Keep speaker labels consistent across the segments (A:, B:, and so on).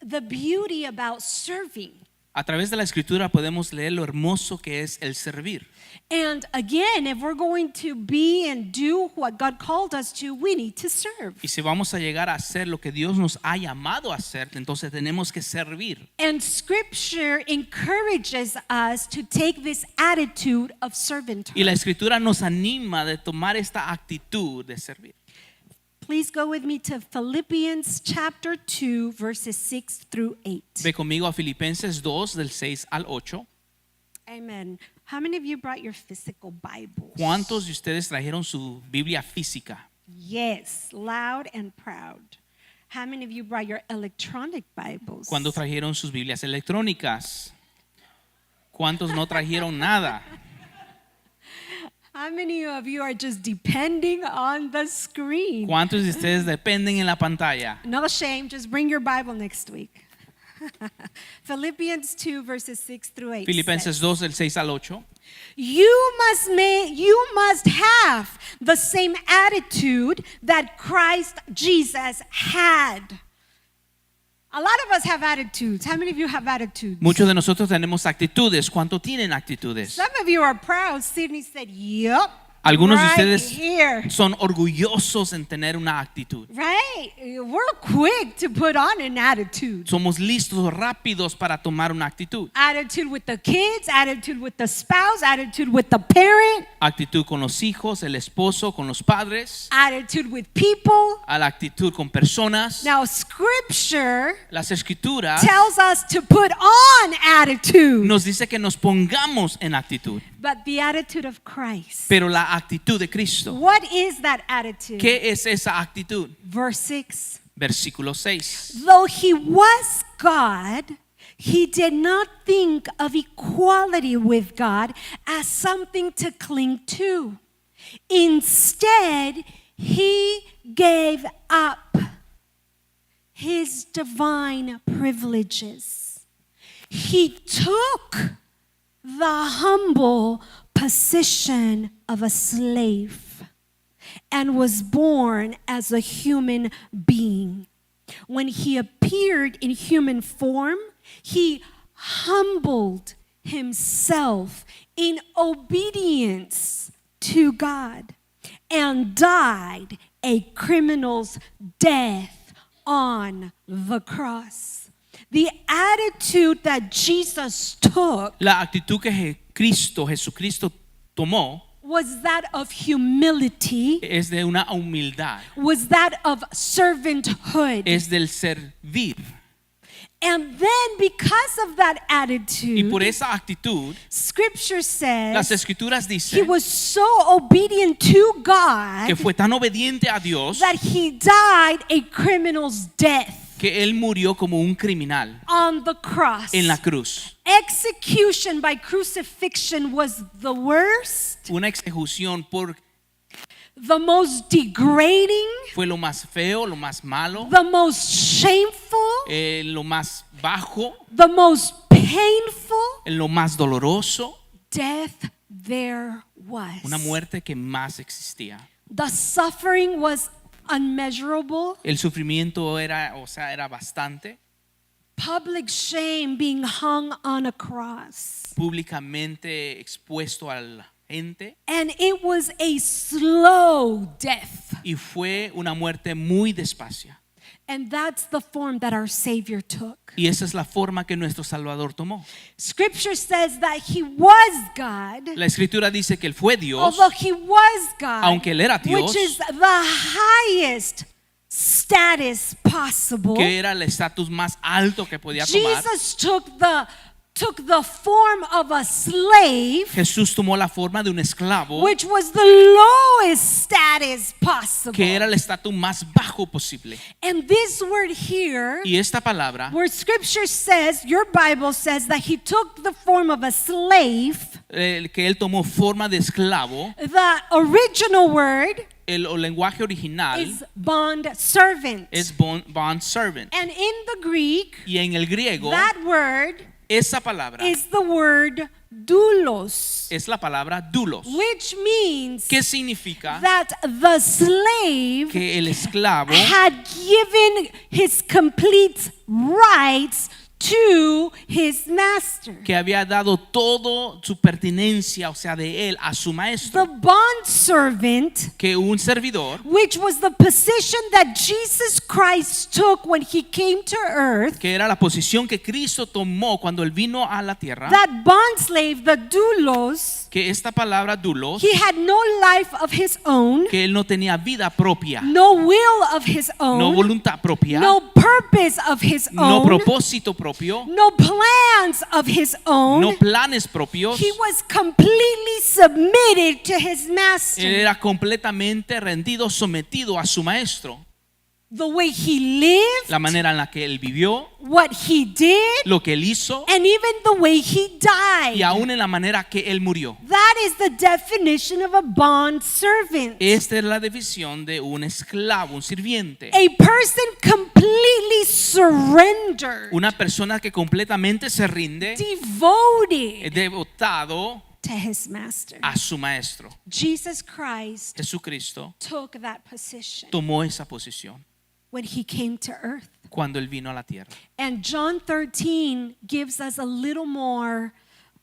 A: the beauty about serving.
B: A través de la escritura podemos leer lo hermoso que es el servir.
A: And again, if we're going to be and do what God called us to, we need to serve.
B: Y si vamos a llegar a hacer lo que Dios nos ha llamado a hacer, entonces tenemos que servir.
A: And Scripture encourages us to take this attitude of servanthood.
B: Y la escritura nos anima de tomar esta actitud de servir.
A: Please go with me to Philippians chapter 2, verses 6 through 8.
B: Ve conmigo a Filipenses 2 del 6 al 8.
A: Amen. How many of you brought your physical Bibles?
B: ¿Cuántos de ustedes trajeron su Biblia física?
A: Yes, loud and proud. How many of you brought your electronic Bibles?
B: ¿Cuántos trajeron sus Biblias electrónicas? ¿Cuántos no trajeron nada?
A: How many of you are just depending on the screen?
B: ¿Cuántos de ustedes dependen en la pantalla?
A: No shame, just bring your Bible next week. Philippians 2 verses 6 through 8.
B: Filipenses 2 del 6 al 8.
A: You must have the same attitude that Christ Jesus had. A lot of us have attitudes. How many of you have attitudes?
B: Muchos de nosotros tenemos actitudes. ¿Cuántos tienen actitudes?
A: Some of you are proud. Sydney said, "Yep."
B: Algunos de
A: right
B: ustedes
A: here.
B: son orgullosos en tener una actitud.
A: Right? We're quick to put on an attitude.
B: Somos listos, rápidos para tomar una actitud.
A: Attitude with the kids, attitude with the spouse, attitude with the parent,
B: Actitud con los hijos, el esposo, con los padres.
A: attitude with people.
B: A la actitud con personas.
A: Now, Scripture
B: Las escrituras
A: tells us to put on attitude,
B: nos dice que nos pongamos en actitud.
A: but the attitude of Christ.
B: Pero la actitud de Cristo.
A: What is that attitude?
B: ¿Qué es esa actitud?
A: Verse 6.
B: Versículo 6.
A: Though he was God, he did not think of equality with God as something to cling to. Instead, he gave up his divine privileges. He took the humble position of a slave and was born as a human being. When he appeared in human form, he humbled himself in obedience to God and died a criminal's death on the cross. The attitude that Jesus took
B: La actitud que Jesucristo tomó
A: was that of humility,
B: es de una humildad,
A: was that of servanthood.
B: es del servir.
A: And then because of that
B: Y
A: attitude,
B: por esa actitud,
A: Scripture
B: las
A: says
B: escrituras
A: he
B: dicen
A: was so obedient to God
B: que fue tan obediente a Dios
A: that he died a criminal's death
B: que él murió como un criminal
A: on the cross.
B: en la cruz.
A: Execution by crucifixion was the worst,
B: Una ejecución
A: the most degrading,
B: fue lo más feo, lo más malo,
A: the most shameful,
B: lo más bajo,
A: the most painful
B: lo más doloroso,
A: death there was.
B: una muerte que más existía.
A: The suffering was unmeasurable.
B: El sufrimiento era bastante.
A: Public shame being hung on a cross.
B: Públicamente expuesto a la gente.
A: And it was a slow death.
B: Y fue una muerte muy despacia.
A: And that's the form that our Savior took.
B: Y esa es la forma que nuestro Salvador tomó.
A: Scripture says that he was God,
B: La escritura dice que él fue Dios,
A: although he was God,
B: aunque él era Dios,
A: which is the highest status possible.
B: que era el estatus más alto que podía tomar.
A: Jesus took the form of a slave,
B: Jesús tomó la forma de un esclavo,
A: which was the lowest status possible.
B: que era el estatus más bajo posible.
A: And this word here,
B: Y esta palabra,
A: where Scripture says, your Bible says that he took the form of a slave,
B: que él tomó forma de esclavo,
A: the original word
B: el lenguaje original
A: is bond servant.
B: es bond servant.
A: And in the Greek,
B: Y en el griego,
A: that word
B: esa palabra
A: is the word doulos,
B: es la palabra doulos,
A: which means
B: que significa
A: that the slave
B: que el esclavo
A: had given his complete rights to his master.
B: que había dado todo su pertenencia, o sea, de él a su
A: The
B: maestro,
A: bondservant,
B: que un servidor,
A: which was the position that Jesus Christ took when he came to earth,
B: que era la posición que Cristo tomó cuando él vino a la tierra,
A: that bondslave, the doulos,
B: que esta palabra doulos,
A: he had no life of his own,
B: que él no tenía vida propia,
A: no will of his
B: no
A: own,
B: voluntad propia,
A: no purpose of his
B: no
A: own,
B: propósito propio,
A: no plans of his own.
B: no planes propios.
A: He was completely submitted to his
B: Él
A: master.
B: era completamente rendido, sometido a su maestro.
A: The way he lived,
B: La manera en la que él vivió,
A: what he did,
B: lo que él hizo
A: and even the way he died.
B: y aún en la manera que él murió.
A: That is the definition of a bond servant.
B: Esta es la definición de un esclavo, un sirviente.
A: A person completely surrendered,
B: Una persona que completamente se rinde,
A: devoted
B: devotado
A: to his master.
B: a su maestro.
A: Jesus Christ
B: Jesucristo
A: took that position
B: tomó esa posición
A: when he came to earth.
B: cuando él vino a la tierra.
A: And John 13 gives us a little more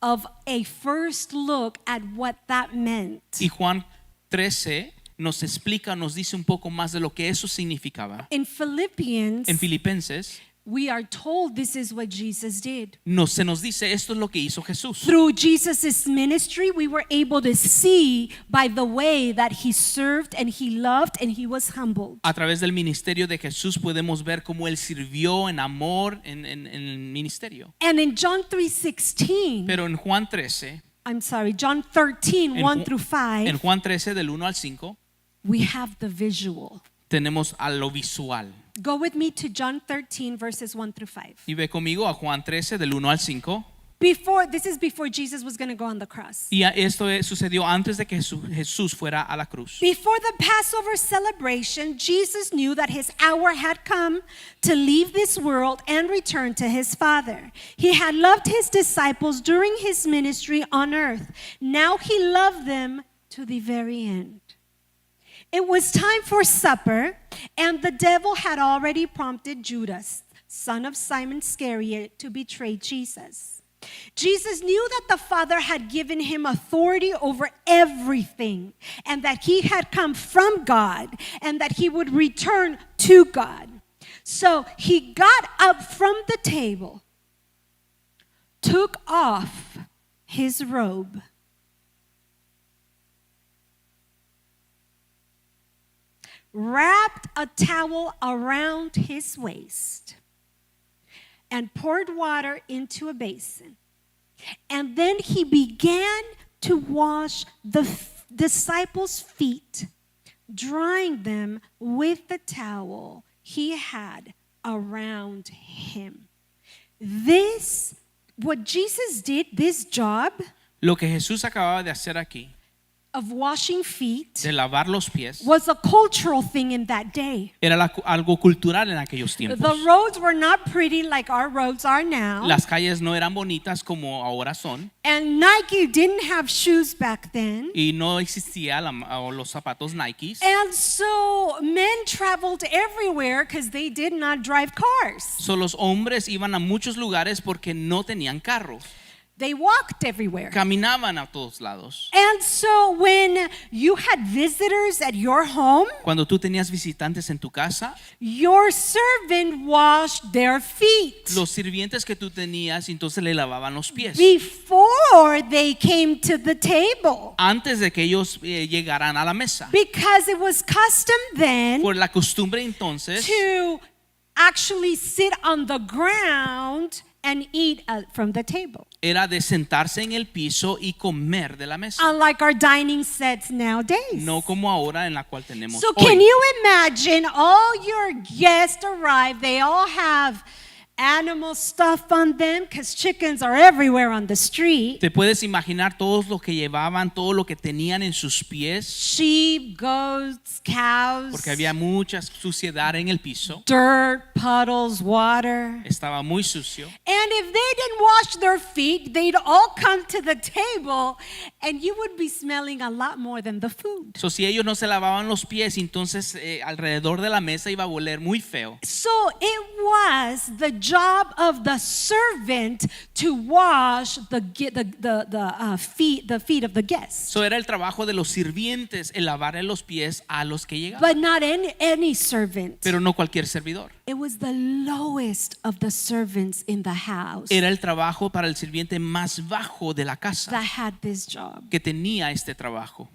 A: of a first look at what that meant.
B: Y Juan 13 nos explica, nos dice un poco más de lo que eso significaba.
A: In Philippians,
B: En Filipenses
A: we are told this is what Jesus did.
B: se nos dice esto es lo que hizo Jesús.
A: Through Jesus' ministry, we were able to see by the way that he served and he loved and he was humbled.
B: A través del ministerio de Jesús podemos ver cómo él sirvió en amor en el ministerio.
A: And in John 3:16,
B: Pero en Juan 13,
A: John 13,
B: en
A: 1 through
B: en
A: 5,
B: Juan 13 del 1 al 5,
A: we have the visual.
B: tenemos a lo visual.
A: Go with me to John 13, verses 1 through 5.
B: Y ve conmigo a Juan 13 del 1 al 5.
A: This is before Jesus was going to go on the cross.
B: Y esto sucedió antes de que Jesús fuera a la cruz.
A: Before the Passover celebration, Jesus knew that his hour had come to leave this world and return to his Father. He had loved his disciples during his ministry on earth. Now he loved them to the very end. It was time for supper, and the devil had already prompted Judas, son of Simon Iscariot, to betray Jesus. Jesus knew that the Father had given him authority over everything, and that he had come from God, and that he would return to God. So he got up from the table, took off his robe, wrapped a towel around his waist, and poured water into a basin. And then he began to wash the disciples' feet, drying them with the towel he had around him. What Jesus did, this job
B: Lo que Jesús acababa de hacer aquí,
A: of washing feet,
B: de lavar los pies,
A: was a cultural thing in that day.
B: era algo cultural en aquellos tiempos.
A: The roads were not pretty like our roads are now.
B: Las calles no eran bonitas como ahora son,
A: And Nike didn't have shoes back then.
B: y no existía los zapatos Nike.
A: And so men traveled everywhere because they did not drive cars.
B: So, los hombres iban a muchos lugares porque no tenían carros.
A: They walked everywhere.
B: Caminaban a todos lados.
A: And so when you had visitors at your home,
B: Cuando tú tenías visitantes en tu casa,
A: your servant washed their feet
B: los sirvientes que tú tenías entonces le lavaban los pies
A: before they came to the table.
B: antes de que ellos llegaran a la mesa.
A: Because it was custom then
B: Por la costumbre entonces
A: to actually sit on the ground and eat from the table.
B: era de sentarse en el piso y comer de la mesa.
A: Unlike our dining sets nowadays.
B: No como ahora en la cual tenemos
A: So
B: hoy.
A: can you imagine all your guests arrive, they all have animal stuff on them, because chickens are everywhere on the street.
B: Te puedes imaginar todo lo que llevaban, todo lo que tenían en sus pies,
A: Sheep, goats, cows,
B: porque había mucha suciedad en el piso.
A: dirt, puddles, water.
B: Estaba muy sucio.
A: And if they didn't wash their feet, they'd all come to the table and you would be smelling a lot more than the food.
B: So, si ellos no se lavaban los pies, entonces alrededor de la mesa iba a oler muy feo.
A: So it was the job of the servant to wash the feet of the guests.
B: So, era el trabajo de los sirvientes el lavarle los pies a los que llegaban,
A: But not any servant.
B: pero no cualquier servidor.
A: It was the lowest of the servants in the house
B: Era el trabajo para el sirviente más bajo de la casa
A: that had this job.
B: que tenía este trabajo.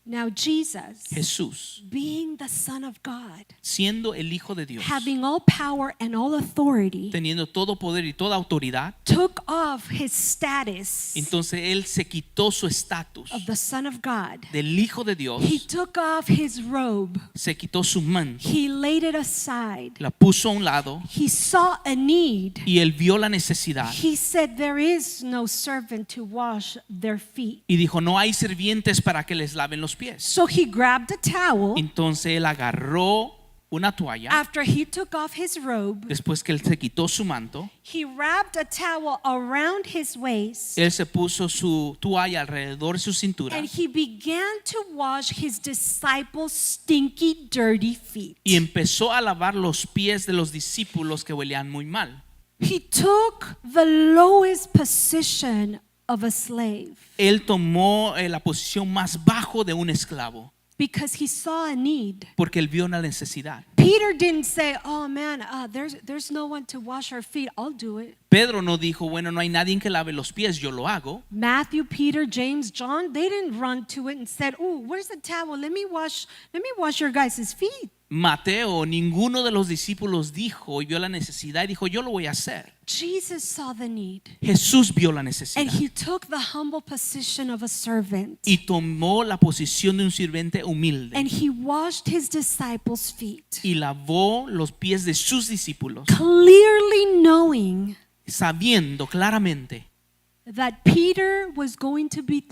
A: Now Jesus,
B: Jesús,
A: being the Son of God,
B: siendo el Hijo de Dios,
A: having all power and all authority,
B: teniendo todo poder y toda autoridad,
A: took off his status
B: entonces él se quitó su estatus
A: of the Son of God.
B: del Hijo de Dios,
A: He took off his robe.
B: se quitó su manto,
A: He laid it aside.
B: la puso a un lado
A: He saw a need.
B: y él vio la necesidad
A: He said, there is no servant to wash their feet.
B: y dijo, no hay sirvientes para que les laven los pies.
A: So he grabbed a towel.
B: Entonces él agarró una toalla,
A: After he took off his robe,
B: después que él se quitó su manto,
A: he wrapped a towel around his waist.
B: él se puso su toalla alrededor de su cintura
A: And he began to wash his disciples' stinky, dirty feet.
B: y empezó a lavar los pies de los discípulos que huelían muy mal.
A: He took the lowest position of a slave
B: Él tomó la posición más bajo de un esclavo
A: because he saw a need.
B: porque él vio una necesidad.
A: Peter didn't say, "Oh man, there's no one to wash our feet. I'll do it."
B: Pedro no dijo, bueno, no hay nadie que lave los pies, yo lo hago.
A: Matthew, Peter, James, John, they didn't run to it and said, "Oh, where's the towel? Let me wash your guys' feet."
B: Mateo, ninguno de los discípulos dijo y vio la necesidad y dijo, yo lo voy a hacer.
A: Jesus saw the need,
B: Jesús vio la
A: and
B: necesidad
A: he took the humble position of a servant,
B: y tomó la posición de un sirviente humilde
A: and he washed his disciples' feet,
B: y lavó los pies de sus discípulos,
A: clearly knowing
B: sabiendo claramente
A: that Peter was going to be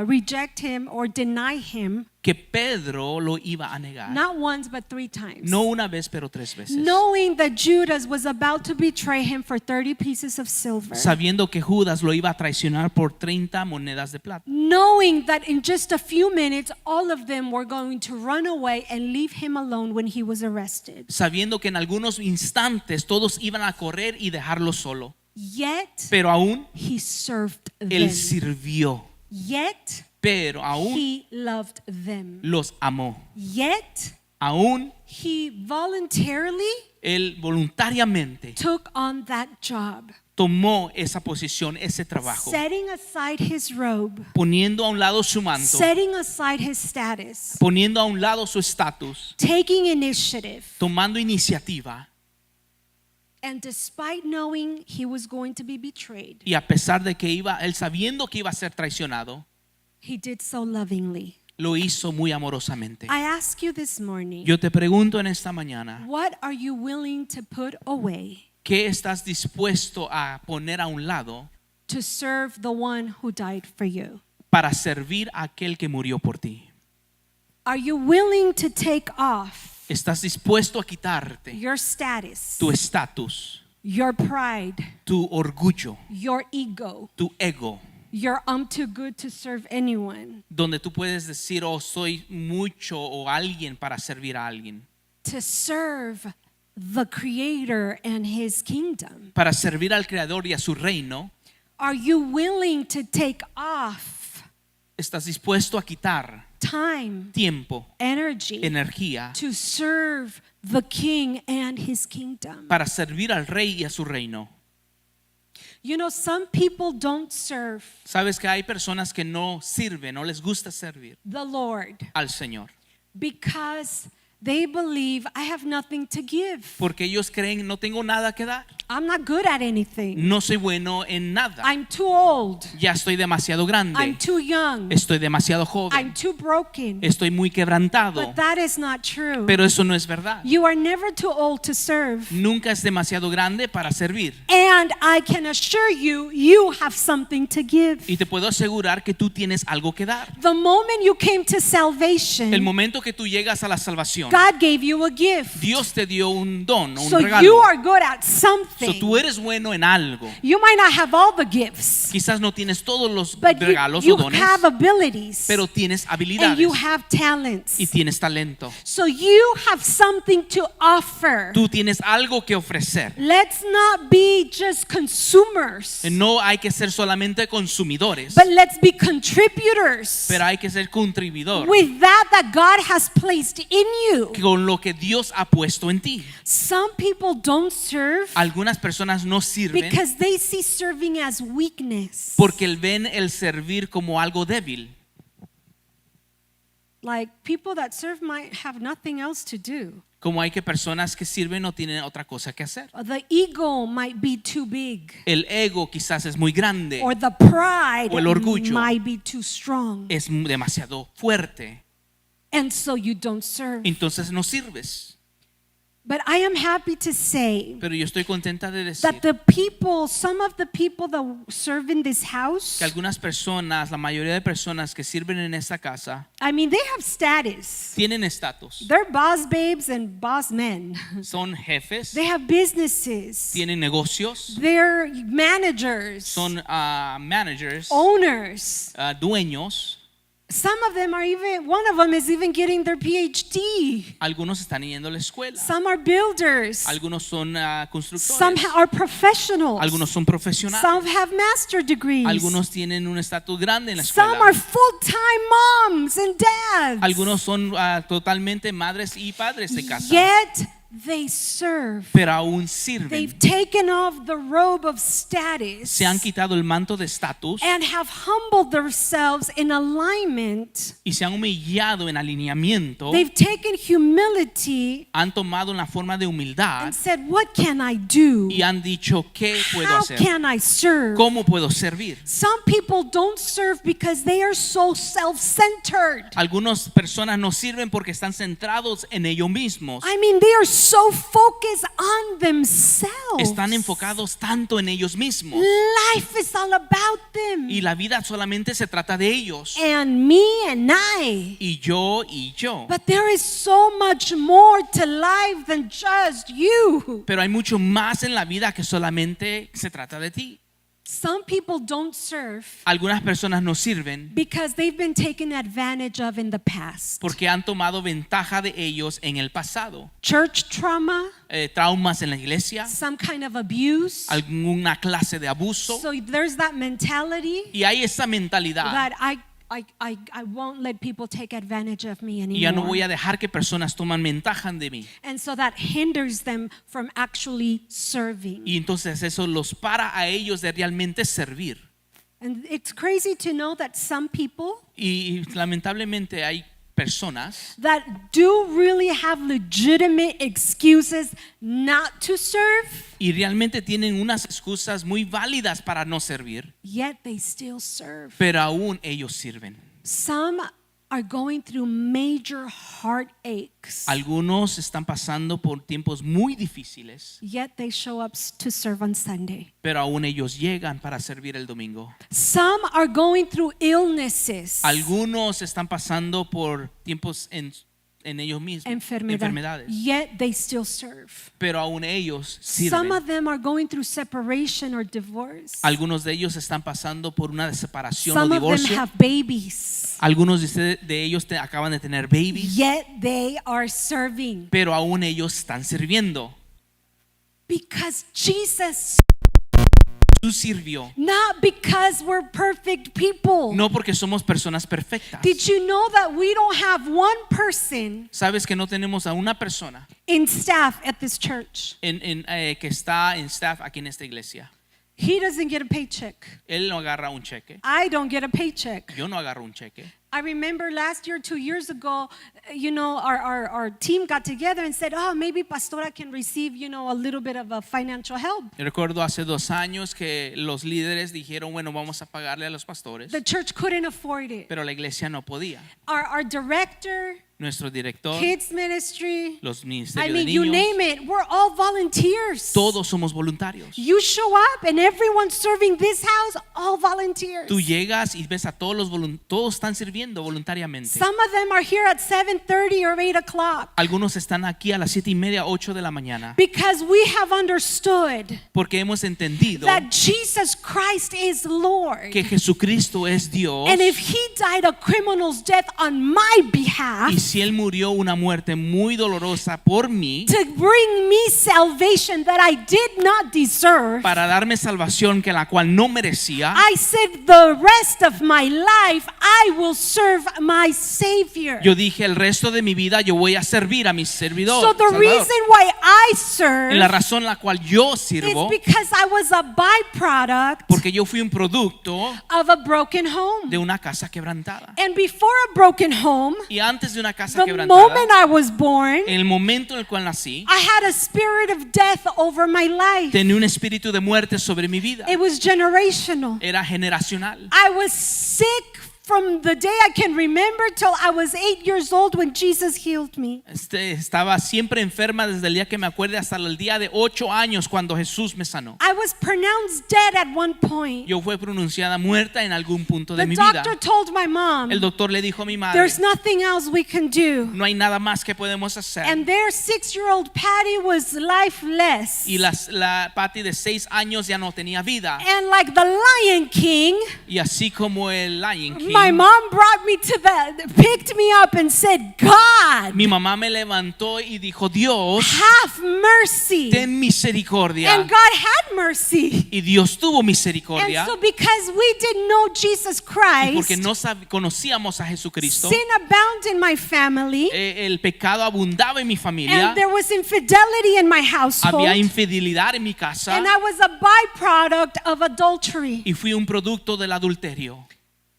A: reject him or deny him,
B: que Pedro lo iba a negar.
A: not once but 3 times.
B: No una vez, pero 3 veces.
A: Knowing that Judas was about to betray him for 30 pieces of silver.
B: Sabiendo que Judas lo iba a traicionar por 30 monedas de plata.
A: Knowing that in just a few minutes all of them were going to run away and leave him alone when he was arrested.
B: Sabiendo que en algunos instantes todos iban a correr y dejarlo solo.
A: Yet
B: Pero aún
A: he served
B: él
A: them.
B: sirvió.
A: Yet
B: Pero aún
A: he loved them.
B: los amó.
A: Yet
B: Aún
A: he voluntarily
B: él voluntariamente
A: took on that job,
B: tomó esa posición, ese trabajo,
A: setting aside his robe,
B: poniendo a un lado su manto,
A: setting aside his status,
B: poniendo a un lado su estatus,
A: taking initiative.
B: tomando iniciativa.
A: And despite knowing he was going to be betrayed,
B: Y a pesar de que él sabiendo que iba a ser traicionado,
A: he did so lovingly.
B: lo hizo muy amorosamente.
A: I ask you this morning,
B: Yo te pregunto en esta mañana,
A: what are you willing to put away
B: ¿qué estás dispuesto a poner a un lado
A: to serve the one who died for you?
B: para servir a aquel que murió por ti?
A: Are you willing to take off
B: ¿Estás dispuesto a quitarte
A: your status,
B: tu estatus,
A: your pride,
B: tu orgullo,
A: your ego,
B: tu ego,
A: your I'm too good to serve anyone,
B: donde tú puedes decir, oh, soy mucho o alguien para servir a alguien,
A: to serve the Creator and His kingdom?
B: para servir al Creador y a su reino?
A: Are you willing to take off
B: ¿Estás dispuesto a quitar
A: time,
B: tiempo,
A: energy
B: energía
A: to serve the King and His kingdom?
B: para servir al Rey y a su reino?
A: You know, some people don't serve
B: Sabes que hay personas que no sirven, no les gusta servir
A: the Lord
B: al Señor,
A: because they believe I have nothing to give.
B: porque ellos creen no tengo nada que dar.
A: I'm not good at anything.
B: No soy bueno en nada.
A: I'm too old.
B: Ya estoy demasiado
A: I'm
B: grande.
A: too young.
B: Estoy demasiado
A: I'm
B: joven.
A: too broken.
B: Estoy muy quebrantado.
A: But that is not true.
B: Pero eso no es verdad.
A: You are never too old to serve.
B: Nunca es demasiado grande para servir.
A: And I can assure you, you have something to give.
B: Y te puedo asegurar que tú tienes algo que dar.
A: The moment you came to salvation,
B: El momento que tú llegas a la salvación,
A: God gave you a gift.
B: Dios te dio un don o un
A: So you
B: regalo.
A: are good at
B: So
A: something.
B: tú eres bueno en algo.
A: You might not have all the gifts,
B: Quizás no tienes todos los
A: but
B: regalos
A: you
B: o dones,
A: have abilities
B: pero tienes
A: and
B: habilidades
A: you have talents.
B: y tienes talento.
A: So you have something to offer.
B: Tú tienes algo que ofrecer.
A: Let's not be just consumers,
B: No hay que ser solamente consumidores,
A: but let's be contributors
B: pero hay que ser contribuidor
A: with that God has placed in you.
B: con lo que Dios ha puesto en ti.
A: Some people don't serve
B: Algunas personas no sirven
A: because they see serving as weakness.
B: porque ven el servir como algo débil.
A: Like people that serve might have nothing else to do.
B: Como hay que personas que sirven no tienen otra cosa que hacer.
A: The ego might be too big,
B: El ego quizás es muy grande,
A: or the pride
B: O el orgullo.
A: might be too strong.
B: es demasiado fuerte,
A: And so you don't serve.
B: entonces no sirves.
A: But I am happy to say
B: Pero yo estoy contenta de decir
A: that the people, some of the people that serve in this house,
B: que algunas personas, la mayoría de personas que sirven en esta casa,
A: I mean, they have status.
B: tienen estatus.
A: They're boss babes and boss men.
B: Son jefes,
A: They have businesses.
B: tienen negocios,
A: They're managers,
B: son managers,
A: owners.
B: dueños.
A: Some of them are even, one of them is even getting their PhD.
B: Algunos están yendo a la escuela.
A: Some are builders.
B: Algunos son
A: Some
B: constructores.
A: are professionals.
B: Algunos son profesionales.
A: Some have master degrees.
B: Algunos tienen un estatus grande en la
A: Some are
B: escuela.
A: full-time moms and dads.
B: Algunos son totalmente madres y padres de casa.
A: Yet they serve.
B: Pero aún sirven.
A: They've taken off the robe of status
B: Se han quitado el manto de estatus
A: and have humbled themselves in alignment.
B: y se han humillado en alineamiento.
A: They've taken humility
B: Han tomado una forma de humildad
A: and said, what can I do?
B: y han dicho, ¿qué puedo
A: How
B: hacer?
A: can I serve?
B: ¿Cómo puedo servir?
A: Some people don't serve because they are so self-centered.
B: Algunas personas no sirven porque están centrados en ellos mismos.
A: I mean, they are so focused on themselves.
B: Están enfocados tanto en ellos mismos.
A: Life is all about them.
B: Y la vida solamente se trata de ellos.
A: And me and I.
B: Y yo y yo.
A: But there is so much more to life than just you.
B: Pero hay mucho más en la vida que solamente se trata de ti.
A: Some people don't serve
B: Algunas personas no sirven
A: because they've been taken advantage of in the past.
B: porque han tomado ventaja de ellos en el pasado.
A: Church trauma,
B: Traumas en la iglesia,
A: some kind of abuse.
B: alguna clase de abuso.
A: So there's that mentality
B: Y hay esa mentalidad.
A: that I won't let people take advantage of me
B: Y ya no voy
A: anymore.
B: a dejar que personas toman ventaja de mí.
A: And so that hinders them from actually serving.
B: Y entonces eso los para a ellos de realmente servir.
A: And it's crazy to know that some people
B: Y lamentablemente hay personas
A: that do really have legitimate excuses not to serve,
B: y realmente tienen unas excusas muy válidas para no servir,
A: yet they still serve.
B: pero aún ellos sirven.
A: Some are going through major heartaches,
B: Algunos están pasando por tiempos muy difíciles,
A: yet they show up to serve on Sunday.
B: pero aún ellos llegan para servir el domingo.
A: Some are going through illnesses,
B: Algunos están pasando por tiempos en ellos mismos, enfermedades,
A: yet they still serve.
B: pero aún ellos
A: Some
B: sirven.
A: of them are going through separation or divorce.
B: Algunos de ellos están pasando por una separación o
A: Some of them
B: divorcio.
A: have babies,
B: Algunos de ellos acaban de tener babies,
A: yet they are serving
B: pero aún ellos están sirviendo.
A: because Jesus,
B: Jesús sirvió,
A: not because we're perfect people.
B: no porque somos personas perfectas.
A: Did you know that we don't have one person
B: Sabes que no tenemos a una persona
A: in staff at this church?
B: que está en staff aquí en esta iglesia.
A: He doesn't get a paycheck.
B: Él no agarra un cheque.
A: I don't get a paycheck.
B: Yo no agarro un cheque.
A: I remember last year, 2 years ago, our team got together and said, oh, maybe Pastora can receive, a little bit of a financial help.
B: Yo recuerdo hace 2 años que los líderes dijeron, bueno, vamos a pagarle a los pastores,
A: The church couldn't afford it.
B: pero la iglesia no podía.
A: Our director,
B: Nuestro director,
A: kids ministry,
B: los
A: I
B: ministerios
A: mean,
B: de
A: you
B: niños,
A: name it, we're all volunteers.
B: todos somos voluntarios.
A: You show up and everyone serving this house, all volunteers.
B: Tú llegas y ves a todos están sirviendo voluntariamente.
A: Some of them are here at 7:30 or 8 o'clock
B: Algunos están aquí a las 7:30, 8 de la mañana,
A: because we have understood
B: porque hemos entendido
A: that Jesus Christ is Lord.
B: que Jesucristo es Dios.
A: And if he died a criminal's death on my behalf
B: Y si Él murió una muerte muy dolorosa por mí,
A: to bring me salvation that I did not deserve,
B: para darme salvación que la cual no merecía,
A: I said the rest of my life I will serve my Savior.
B: yo dije el resto de mi vida yo voy a servir a mi servidor.
A: So the
B: Salvador.
A: reason why I serve
B: Y la razón la cual yo
A: is
B: sirvo,
A: because I was a byproduct
B: porque yo fui un producto
A: of a broken home.
B: de una casa quebrantada.
A: And before a broken home,
B: Y antes de una casa
A: the
B: quebrantada,
A: moment I was born,
B: en el momento en el cual nací,
A: I had a spirit of death over my life.
B: tenía un espíritu de muerte sobre mi vida.
A: It was generational.
B: Era generacional.
A: I was sick from the day I can remember till I was 8 years old when Jesus healed me.
B: Estaba siempre enferma desde el día que me acuerde hasta el día de 8 años cuando Jesús me sanó.
A: I was pronounced dead at one point.
B: Yo fui pronunciada muerta en algún punto de
A: The
B: mi vida.
A: doctor told my mom,
B: El doctor le dijo a mi madre,
A: there's nothing else we can do.
B: no hay nada más que podemos hacer.
A: And their 6-year-old Patty was lifeless.
B: Y la Patty de 6 años ya no tenía vida.
A: And like the Lion King,
B: Y así como el Lion King,
A: my mom picked me up and said, God,
B: mi mamá me levantó y dijo, Dios,
A: have mercy.
B: ten misericordia.
A: And God had mercy.
B: Y Dios tuvo
A: And
B: misericordia.
A: so because we didn't know Jesus
B: Y porque
A: Christ,
B: no conocíamos a Jesucristo,
A: sin abounded in my family,
B: el pecado abundaba en mi familia.
A: and there was infidelity in my household,
B: Había infidelidad en mi casa.
A: and I was a byproduct of adultery.
B: Y fui un producto del adulterio.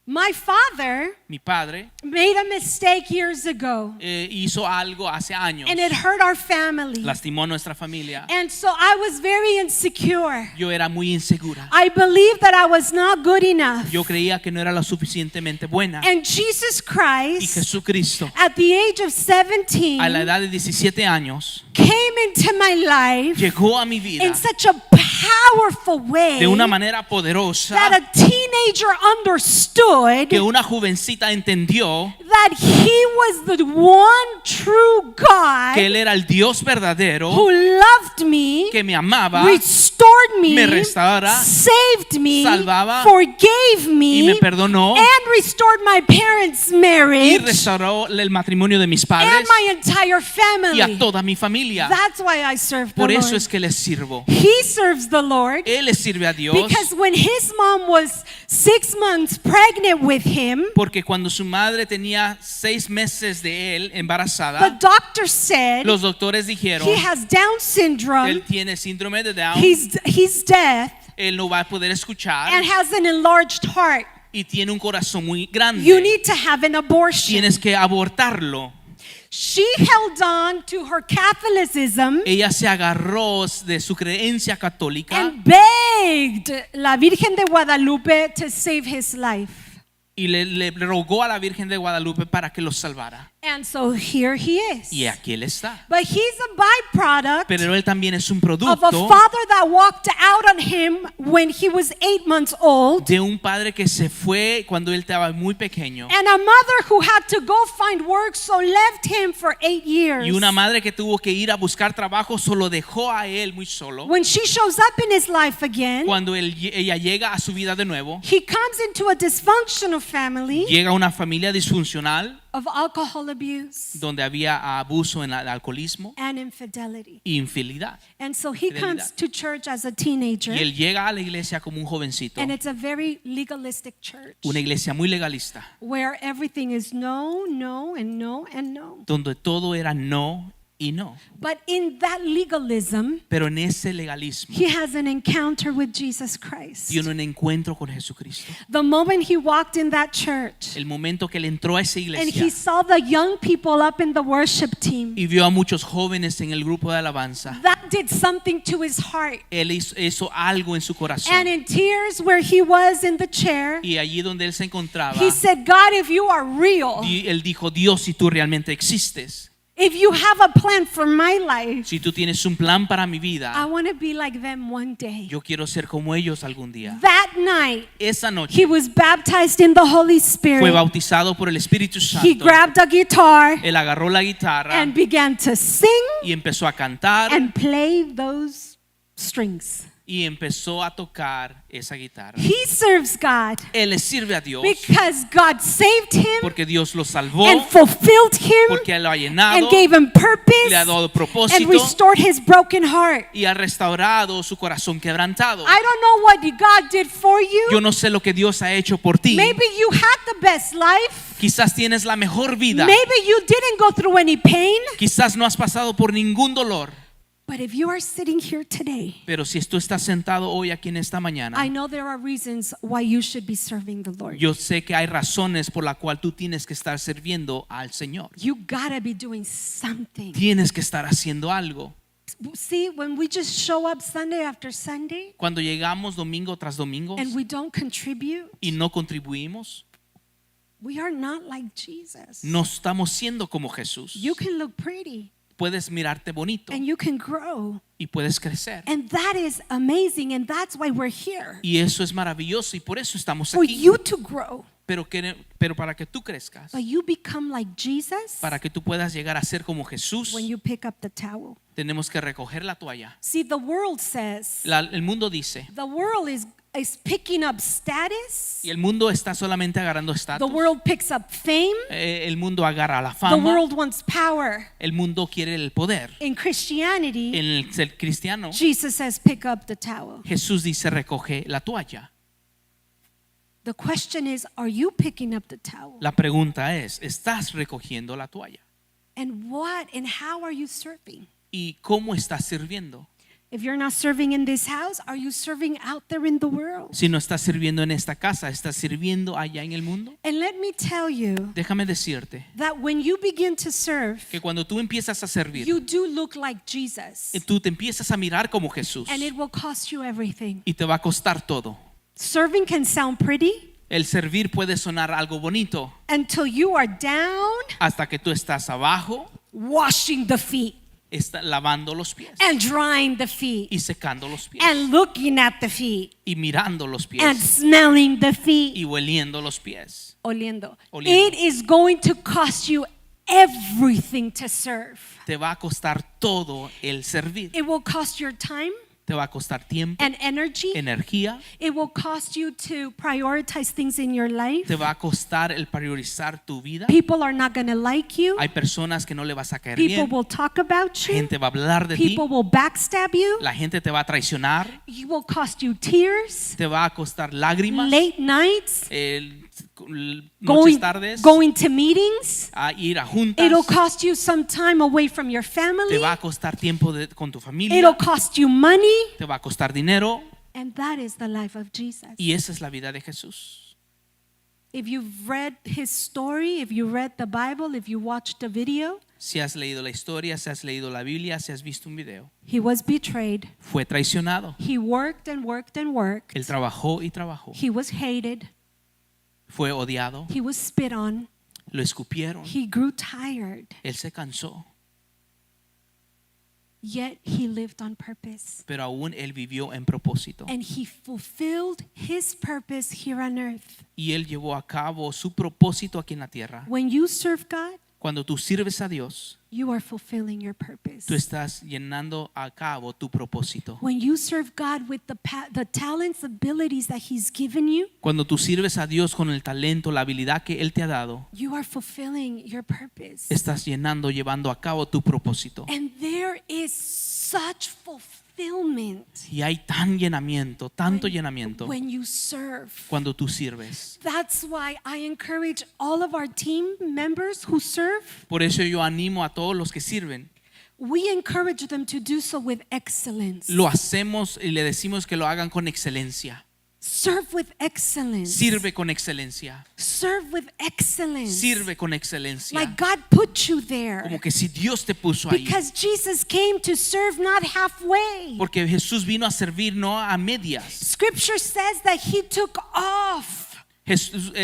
A: My father
B: Mi padre
A: made a mistake years ago,
B: hizo algo hace años.
A: and it hurt our family.
B: Lastimó a nuestra familia.
A: And so I was very insecure.
B: Yo era muy insegura.
A: I believed that I was not good enough.
B: Yo creía que no era lo suficientemente buena.
A: And Jesus
B: Y
A: Christ,
B: Jesucristo,
A: at the age of 17,
B: a la edad de 17 años,
A: came into my life
B: llegó a mi vida
A: in such a powerful way
B: de una manera poderosa
A: that a teenager understood
B: que una jovencita entendió
A: that he was the one true God
B: que Él era el Dios verdadero
A: who loved me,
B: que me amaba
A: restored me,
B: me restauraba,
A: saved me,
B: salvaba,
A: forgave
B: y
A: me,
B: me perdonó
A: and restored my parents'
B: y
A: marriage
B: restauró el matrimonio de mis
A: and
B: padres
A: my entire family.
B: y a toda mi familia.
A: That's why I serve the
B: Por eso
A: Lord.
B: es que les sirvo.
A: He serves the Lord
B: Él le sirve a Dios
A: because when his mom was 6 months pregnant with him,
B: porque cuando su madre tenía 6 meses de él
A: the
B: embarazada,
A: doctor said
B: los doctores dijeron,
A: he has Down syndrome,
B: él tiene síndrome de Down,
A: he's deaf,
B: él no va a poder escuchar
A: and has an enlarged heart.
B: y tiene un corazón muy grande.
A: You need to have an abortion.
B: Tienes que abortarlo.
A: She held on to her Catholicism
B: Ella se agarró de su creencia católica
A: and begged la Virgen de Guadalupe to save his life.
B: y le rogó a la Virgen de Guadalupe para que lo salvara.
A: And so here he is.
B: Y aquí él está.
A: But he's a byproduct
B: Pero él también es un
A: of a
B: producto
A: father that walked out on him when he was 8 months old,
B: de un padre que se fue cuando él estaba muy pequeño
A: and a mother who had to go find work, so left him for 8 years.
B: y una madre que tuvo que ir a buscar trabajo, solo dejó a él muy solo.
A: When she shows up in his life again,
B: Cuando ella llega a su vida de nuevo,
A: he comes into a dysfunctional family
B: llega a una familia disfuncional
A: of alcohol abuse
B: donde había abuso en el alcoholismo
A: and infidelity.
B: e infidelidad.
A: And so he
B: Fidelidad.
A: comes to church as a teenager,
B: Y él llega a la iglesia como un jovencito,
A: and it's a very legalistic church
B: una iglesia muy legalista,
A: where everything is no, no, and no, and no.
B: donde todo era no y no.
A: But in that legalism,
B: Pero en ese legalismo
A: he has an encounter with Jesus Christ.
B: tiene un encuentro con Jesucristo.
A: The moment he walked in that church
B: El momento que él entró a esa
A: and
B: iglesia
A: he saw the young people up in the worship team,
B: y vio a muchos jóvenes en el grupo de alabanza,
A: that did something to his heart.
B: él hizo algo en su corazón.
A: And in tears where he was in the chair,
B: Y allí donde él se encontraba,
A: he said, God, if you are real,
B: él dijo, Dios, si tú realmente existes,
A: if you have a plan for my life,
B: si tú tienes un plan para mi
A: I
B: vida,
A: want to be like them one day.
B: yo quiero ser como ellos algún día.
A: That night,
B: Esa
A: he
B: noche
A: was baptized in the Holy
B: fue
A: Spirit.
B: bautizado por el Espíritu
A: He
B: Santo.
A: grabbed a guitar
B: Él agarró la guitarra
A: and began to sing
B: y empezó a cantar
A: and play those strings.
B: y empezó a tocar esa guitarra.
A: He serves God
B: Él le sirve a Dios
A: because God saved him
B: porque Dios lo salvó,
A: and fulfilled him
B: porque Él lo ha llenado,
A: and gave him purpose
B: le ha dado
A: and
B: propósito
A: restored his broken heart.
B: y ha restaurado su corazón quebrantado.
A: I don't know what God did for
B: Yo
A: you.
B: no sé lo que Dios ha hecho por ti.
A: Maybe you had the best life.
B: Quizás tienes la mejor vida.
A: Maybe you didn't go through any pain.
B: Quizás no has pasado por ningún dolor.
A: But if you are sitting here today,
B: Pero si tú estás sentado hoy aquí en esta
A: I
B: mañana,
A: know there are reasons why you should be serving the Lord.
B: yo sé que hay razones por las cuales tú tienes que estar sirviendo al Señor.
A: You gotta be doing something.
B: Tienes que estar haciendo algo.
A: See, when we just show up Sunday after Sunday
B: Cuando llegamos domingo tras domingo
A: and we don't contribute,
B: y no contribuimos,
A: we are not like Jesus.
B: no estamos siendo como Jesús.
A: You can look pretty
B: Puedes mirarte bonito
A: and you can grow.
B: y puedes crecer.
A: And that is amazing, and that's why we're here.
B: Y eso es maravilloso y por eso estamos
A: For
B: aquí.
A: you to grow.
B: Pero para que tú crezcas,
A: But you become like Jesus
B: para que tú puedas llegar a ser como Jesús,
A: when you pick up the towel.
B: tenemos que recoger la toalla.
A: See, the world says,
B: El mundo dice,
A: the world is picking up status.
B: y el mundo está solamente agarrando
A: The
B: estatus.
A: world picks up fame.
B: El mundo agarra la
A: The
B: fama.
A: world wants power.
B: El mundo quiere el poder.
A: In Christianity,
B: En el ser cristiano,
A: Jesus says, pick up the towel.
B: Jesús dice recoge la toalla.
A: The question is, are you picking up the towel?
B: La pregunta es, ¿estás recogiendo la toalla?
A: And what and how are you serving?
B: ¿Y cómo estás sirviendo?
A: If you're not serving in this house, are you serving out there in the world?
B: Si no estás sirviendo en esta casa, ¿estás sirviendo allá en el mundo?
A: And let me tell you
B: Déjame decirte
A: that when you begin to serve,
B: que cuando tú empiezas a servir,
A: you do look like Jesus.
B: tú te empiezas a mirar como Jesús
A: And it will cost you everything.
B: y te va a costar todo.
A: Serving can sound pretty
B: El servir puede sonar algo bonito
A: until you are down
B: hasta que tú estás abajo,
A: washing the feet
B: lavando los pies
A: and drying the feet
B: y secando los pies
A: and looking at the feet
B: y mirando los
A: and
B: pies
A: smelling the feet.
B: y hueliendo los pies.
A: Oliendo.
B: Oliendo.
A: It is going to cost you everything to serve.
B: Te va a costar todo el servir.
A: It will cost your time
B: Te va a costar tiempo,
A: and energy.
B: energía.
A: It will cost you to prioritize things in your life.
B: Te va a costar el priorizar tu vida.
A: People are not going to like you.
B: Hay personas que no le vas a caer
A: People
B: bien.
A: will talk about
B: La
A: you.
B: gente va a hablar de ti.
A: People will backstab you.
B: La gente te va a traicionar.
A: It will cost you tears,
B: Te va a costar lágrimas.
A: late nights,
B: Noches tardes.
A: going to meetings.
B: A ir a juntas.
A: It'll cost you some time away from your
B: Te
A: family.
B: va a costar tiempo con tu familia.
A: It'll cost you money.
B: Te va a costar dinero.
A: And that is the life of Jesus.
B: Y esa es la vida de Jesús.
A: If you've read his story, if you read the Bible, if you watched the video,
B: Si has leído la historia, si has leído la Biblia, si has visto un video,
A: he was betrayed.
B: fue traicionado.
A: He worked and worked and worked.
B: Él trabajó y trabajó.
A: He was hated.
B: Fue odiado.
A: He was spit on.
B: Lo escupieron.
A: He grew tired.
B: Él se cansó.
A: Yet he lived on purpose.
B: Pero aún él vivió en propósito.
A: And he fulfilled his purpose here on earth.
B: Y él llevó a cabo su propósito aquí en la tierra.
A: When you serve God,
B: Cuando tú sirves a Dios,
A: you are fulfilling your purpose.
B: tú estás llenando a cabo tu propósito.
A: When you serve God with the talents, abilities that he's given you,
B: Cuando tú sirves a Dios con el talento, la habilidad que Él te ha dado,
A: you are fulfilling your purpose.
B: estás llenando, llevando a cabo tu propósito.
A: And there is such fulfillment
B: Y hay tan llenamiento, tanto llenamiento
A: when you serve.
B: cuando tú sirves.
A: That's why I encourage all of our team members who serve.
B: Por eso yo animo a todos los que sirven.
A: we encourage them to do so with excellence.
B: Lo hacemos y le decimos que lo hagan con excelencia.
A: Serve with excellence.
B: Sirve con excelencia.
A: Serve with excellence.
B: Sirve con excelencia.
A: Like God put you there.
B: Como que si Dios te puso ahí.
A: Because Jesus came to serve not halfway.
B: Porque Jesús vino a servir no a medias.
A: Scripture says that he took off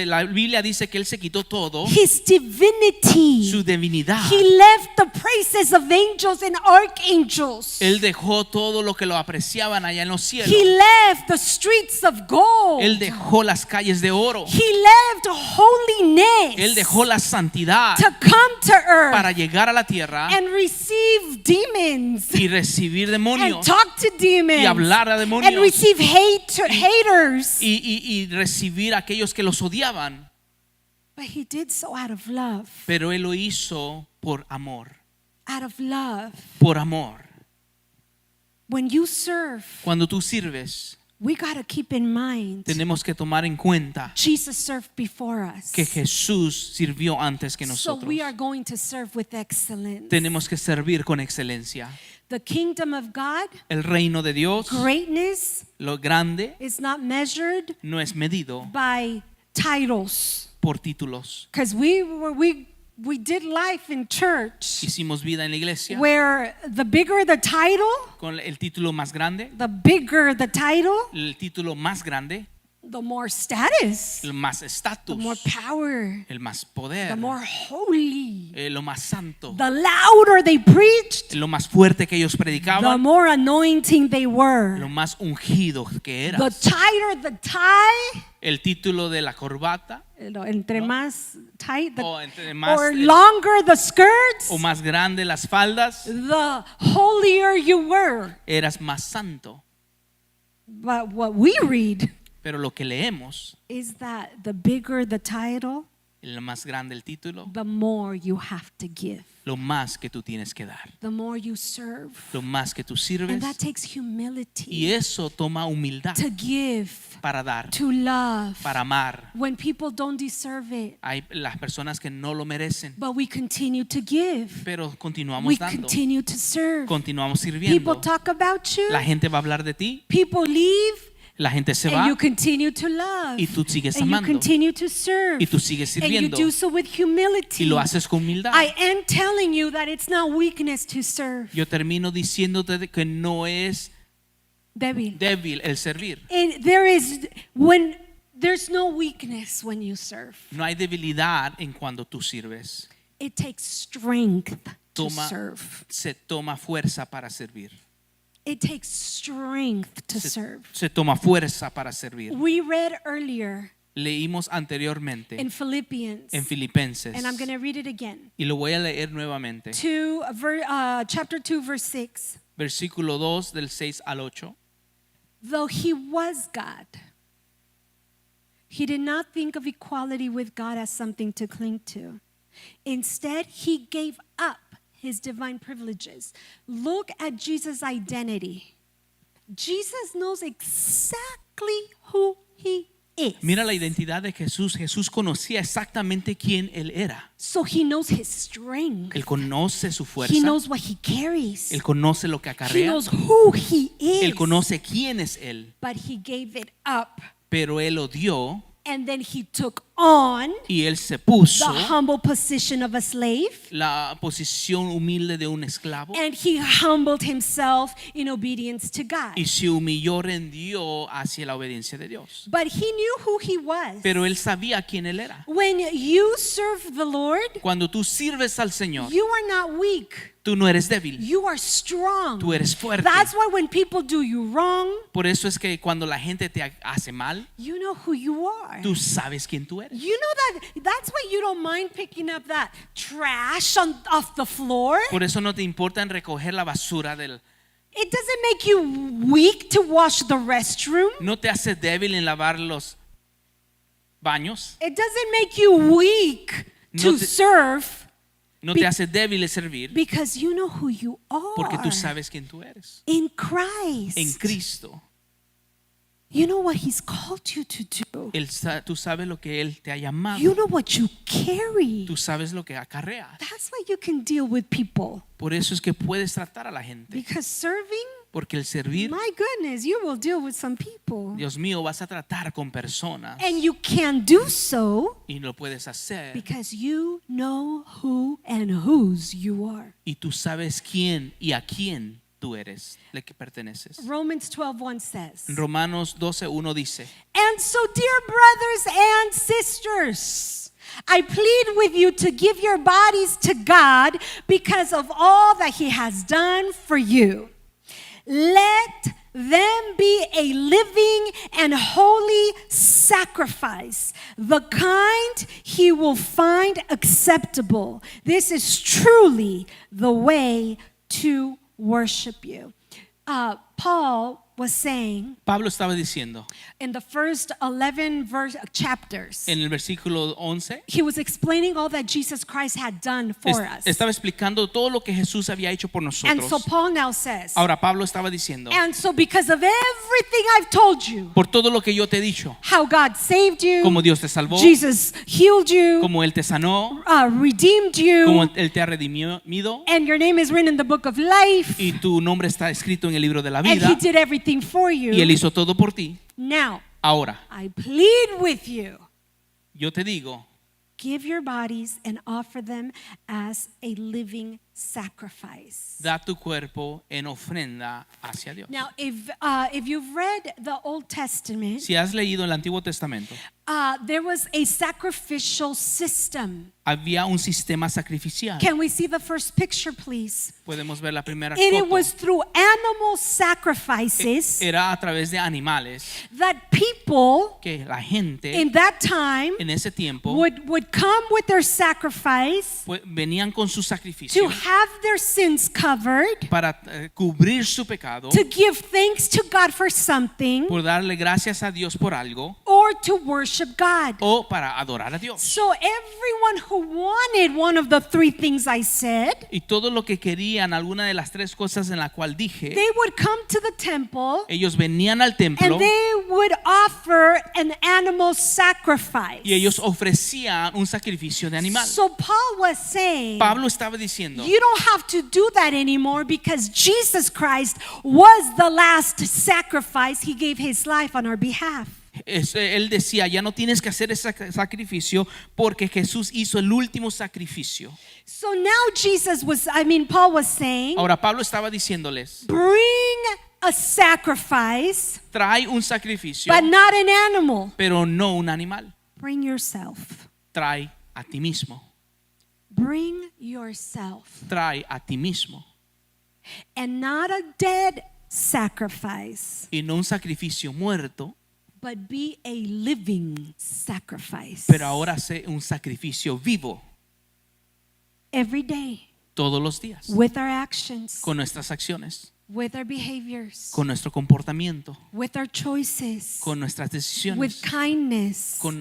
B: La Biblia dice que él se quitó todo,
A: his divinity.
B: su divinidad.
A: He left the praises of angels and archangels.
B: Él dejó todo lo que lo apreciaban allá en los cielos.
A: He left the streets of gold.
B: Él dejó las calles de oro.
A: He left holiness.
B: Él dejó la santidad
A: to come to earth
B: para llegar a la tierra
A: and receive demons
B: y recibir
A: and
B: demonios
A: talk to demons
B: y hablar a
A: and
B: demonios
A: receive haters.
B: y recibir a aquellos que los odiaban.
A: But he did so out of love.
B: Pero él lo hizo por amor.
A: Out of love.
B: Por amor.
A: When you serve,
B: Cuando tú sirves,
A: we got to keep in mind
B: tenemos que tomar en cuenta
A: Jesus served before us.
B: que Jesús sirvió antes que
A: So
B: nosotros.
A: we are going to serve with excellence.
B: Tenemos que servir con excelencia.
A: The kingdom of God,
B: El reino de Dios,
A: greatness
B: lo grande,
A: is not measured
B: no es medido
A: by titles.
B: por títulos.
A: Because we did life in church
B: Hicimos vida en la iglesia
A: where the bigger the title,
B: con el título más grande, el título más grande,
A: the more status,
B: el más
A: the
B: estatus,
A: more power,
B: el más poder,
A: the more holy.
B: lo más santo,
A: The louder they preached,
B: lo más fuerte que ellos
A: the
B: predicaban,
A: more anointing they were.
B: lo más ungido que
A: The
B: eras.
A: tighter the tie,
B: El título de la corbata
A: entre más tight,
B: o entre más
A: or longer the skirts,
B: o más grande las faldas,
A: the holier you were.
B: eras más santo.
A: But what we read
B: Pero lo que leemos,
A: is that the bigger the title,
B: el más grande el título,
A: the more you have to give,
B: lo más que tú tienes que dar,
A: the more you serve.
B: lo más que tú
A: And
B: sirves.
A: that takes humility
B: Y eso toma humildad
A: to give,
B: para dar,
A: to love,
B: para amar.
A: when people don't deserve it.
B: Hay las personas que no lo merecen,
A: But we continue to give.
B: pero
A: We
B: continuamos dando,
A: continue to serve.
B: continuamos
A: People
B: sirviendo.
A: talk about you.
B: La gente va a hablar de ti,
A: People leave.
B: la gente se
A: And
B: va
A: you continue to love.
B: y tú sigues
A: And you
B: amando
A: continue to serve.
B: y tú sigues
A: And you
B: sirviendo
A: do so with humility.
B: y lo haces con humildad.
A: I am telling you that it's not weakness to serve.
B: Yo termino diciéndote de que no es
A: Débil.
B: débil el servir.
A: And there's no weakness when you serve.
B: No hay debilidad en cuando tú sirves.
A: It takes strength to serve.
B: Se toma fuerza para servir.
A: It takes strength to serve.
B: Se toma fuerza para servir.
A: We read earlier
B: Leímos anteriormente
A: in Philippians,
B: en Filipenses
A: and I'm going to read it again.
B: y lo voy a leer nuevamente.
A: Chapter 2, verse 6.
B: Versículo 2 del 6 al 8.
A: Though he was God, he did not think of equality with God as something to cling to. Instead, he gave up his divine privileges. Look at Jesus' identity. Jesus knows exactly who he is.
B: Mira la identidad de Jesús. Jesús conocía exactamente quién él era.
A: So he knows his strength.
B: Él conoce su
A: He
B: fuerza.
A: knows what he carries.
B: Él conoce lo que
A: He
B: acarrea.
A: knows who he is.
B: Él conoce quién es él.
A: But he gave it up.
B: Pero él lo dio
A: And then he took on
B: y él se
A: the
B: puso
A: humble position of a slave.
B: la posición humilde de un esclavo
A: And he humbled himself in obedience to God.
B: y se humilló, rendió hacia la obediencia de Dios.
A: But he knew who he was.
B: Pero él sabía quién él era.
A: When you serve the Lord,
B: Cuando tú sirves al Señor,
A: you are not weak.
B: tú no eres débil,
A: You are strong.
B: tú eres fuerte.
A: That's why when people do you wrong,
B: Por eso es que cuando la gente te hace mal,
A: you know who you are.
B: tú sabes quién tú eres.
A: You know that's why you don't mind picking up that trash off the floor.
B: Por eso no te importa en recoger la basura del.
A: It doesn't make you weak to wash the restroom.
B: No te hace débil en lavar los baños.
A: It doesn't make you weak to
B: No te-
A: serve
B: No te hace débil el servir
A: because you know who you are.
B: porque tú sabes quién tú eres.
A: In Christ.
B: En Cristo.
A: You know what He's called you to do.
B: Tú sabes lo que Él te ha llamado.
A: You know what you carry.
B: Tú sabes lo que acarreas.
A: That's why you can deal with people.
B: Por eso es que puedes tratar a la gente.
A: Because serving,
B: Porque el servir,
A: my goodness, you will deal with some people.
B: Dios mío, vas a tratar con personas.
A: And you can do so
B: Y lo puedes hacer.
A: because you know who and whose you are.
B: Y tú sabes quién y a quién tú eres, le que perteneces.
A: Romans 12:1 says,
B: Romanos 12:1 dice:
A: and so, dear brothers and sisters, I plead with you to give your bodies to God because of all that He has done for you. Let them be a living and holy sacrifice, the kind He will find acceptable. This is truly the way to worship you. Paul was saying
B: Pablo estaba diciendo
A: in the first 11 chapters,
B: en el versículo 11,
A: he was explaining all that Jesus Christ had done for us.
B: estaba explicando todo lo que Jesús había hecho por
A: And
B: nosotros.
A: so Paul now says,
B: Ahora Pablo estaba diciendo:
A: and so because of everything I've told you,
B: por todo lo que yo te he dicho,
A: how God saved you,
B: como Dios te salvó,
A: Jesus healed you,
B: como Él te sanó,
A: redeemed
B: como
A: you,
B: Él te ha redimido,
A: and your name is written in the book of life,
B: y tu nombre está escrito en el libro de la
A: and
B: vida,
A: He did everything for
B: y Él
A: you.
B: hizo todo por ti.
A: Now,
B: Ahora,
A: I plead with you,
B: yo te digo,
A: give your bodies and offer them as a living sacrifice.
B: da tu cuerpo en ofrenda hacia Dios.
A: Now, if you've read the Old Testament,
B: Si has leído el Antiguo Testamento,
A: there was a sacrificial system.
B: había un sistema sacrificial.
A: Can we see the first picture, please?
B: Podemos ver la primera
A: It
B: foto.
A: was through animal sacrifices
B: Era a través de animales
A: that people
B: que la gente
A: in that time
B: en ese tiempo
A: would come with their sacrifice
B: venían con su sacrificio
A: to have their sins covered,
B: para cubrir su pecado,
A: to give thanks to God for something,
B: por darle gracias a Dios por algo
A: or to worship God.
B: o para adorar a Dios.
A: So everyone who wanted one of the three things I said,
B: Y todo lo que querían, alguna de las tres cosas en la cual dije,
A: they would come to the temple
B: ellos venían al templo
A: and they would offer an animal sacrifice.
B: y ellos ofrecían un sacrificio de animal.
A: So Paul was saying,
B: Pablo estaba diciendo:
A: you don't have to do that anymore because Jesus Christ was the last sacrifice. He gave His life on our behalf.
B: Él decía, ya no tienes que hacer ese sacrificio porque Jesús hizo el último sacrificio.
A: So now Paul was saying,
B: Ahora Pablo estaba diciéndoles:
A: bring a sacrifice,
B: trae un sacrificio,
A: but not an animal.
B: pero no un animal.
A: Bring yourself.
B: Trae a ti mismo.
A: Bring yourself.
B: Trae a ti mismo.
A: And not a dead sacrifice,
B: Y no un sacrificio muerto,
A: but be a living sacrifice.
B: pero ahora sé un sacrificio vivo
A: Every day,
B: todos los días,
A: with our actions,
B: con nuestras acciones,
A: with our behaviors,
B: con nuestro comportamiento,
A: with our choices,
B: con nuestras
A: with
B: decisiones,
A: kindness,
B: con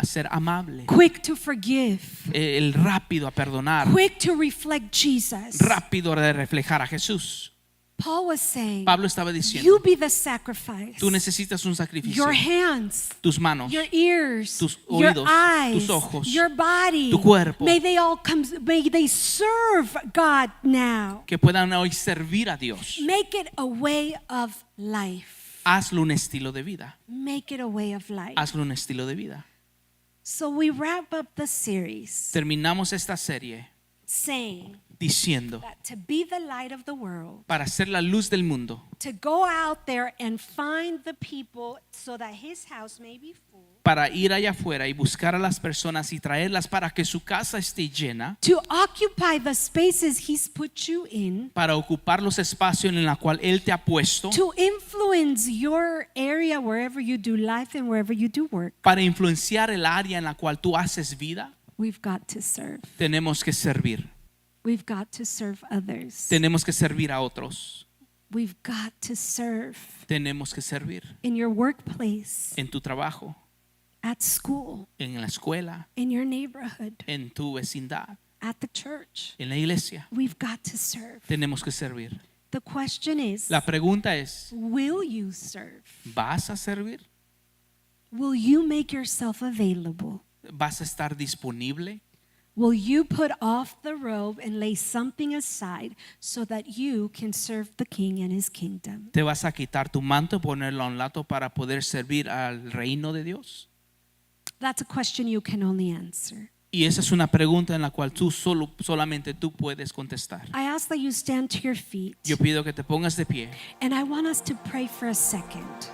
B: ser amable,
A: quick to forgive,
B: el rápido a perdonar,
A: quick to reflect Jesus.
B: rápido de reflejar a Jesús.
A: Paul was saying,
B: Pablo estaba
A: you
B: diciendo:
A: be the sacrifice.
B: tú necesitas un sacrificio.
A: Your hands,
B: Tus manos,
A: your ears,
B: tus
A: your
B: oídos,
A: eyes,
B: tus ojos,
A: your body,
B: tu cuerpo.
A: may they serve God now.
B: que puedan hoy servir a Dios.
A: Make it a way of life.
B: Hazlo un estilo de vida.
A: Make it a way of life.
B: Hazlo un estilo de vida.
A: So we wrap up the series
B: Terminamos esta serie
A: saying
B: diciendo:
A: that to be the light of the world,
B: para ser la luz del mundo,
A: to go out there and find the people so that His house may be full,
B: para ir allá afuera y buscar a las personas y traerlas para que su casa esté llena,
A: to occupy the spaces He's put you in,
B: para ocupar los espacios en los cuales Él te ha puesto,
A: to influence your area wherever you do life and wherever you do work.
B: para influenciar el área en la cual tú haces vida.
A: We've got to serve.
B: Tenemos que servir.
A: We've got to serve others.
B: Tenemos que servir a otros.
A: We've got to serve
B: Tenemos que servir
A: in your workplace,
B: en tu trabajo,
A: at school,
B: en la escuela,
A: in your neighborhood,
B: en tu vecindad,
A: at the church.
B: en la iglesia.
A: We've got to serve.
B: Tenemos que servir.
A: The question is,
B: La pregunta es,
A: will you serve?
B: ¿vas a servir?
A: Will you make yourself available?
B: ¿Vas a estar disponible?
A: Will you put off the robe and lay something aside so that you can serve the king and his kingdom?
B: ¿Te vas a quitar tu manto y ponerlo a un lado para poder servir al reino de Dios?
A: That's a question you can only answer.
B: Y esa es una pregunta en la cual solamente tú puedes contestar.
A: I ask that you stand to your feet,
B: Yo pido que te pongas de pie.
A: and I want us to pray for a second.